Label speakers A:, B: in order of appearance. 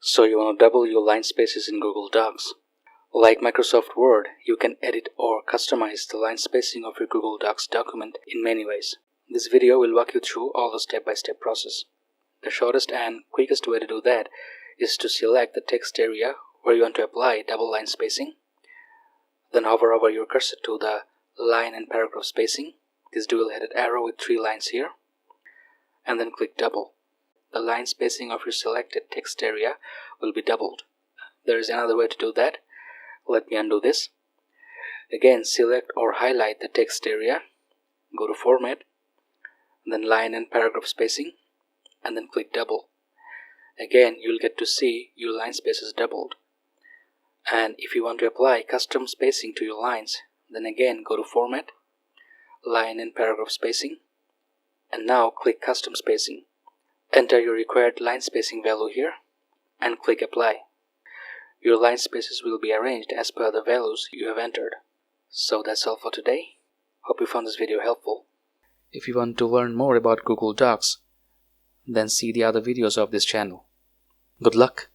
A: So you want to double your line spaces in Google Docs. Like Microsoft Word, you can edit or customize the line spacing of your Google Docs document in many ways. This video will walk you through all the step-by-step process. The shortest and quickest way to do that is to select the text area where you want to apply double line spacing. Then hover over your cursor to the line and paragraph spacing, this dual-headed arrow with 3 lines here, and then click double. The line spacing of your selected text area will be doubled. There is another way to do that. Let me undo this. Again, select or highlight the text area, go to Format, then Line and Paragraph Spacing, and then click double. Again, you'll get to see your line spaces doubled. And if you want to apply custom spacing to your lines, then again go to Format, Line and Paragraph Spacing, and now click Custom Spacing. Enter your required line spacing value here and click Apply. Your line spaces will be arranged as per the values you have entered. So that's all for today. Hope you found this video helpful. If you want to learn more about Google Docs, then see the other videos of this channel. Good luck!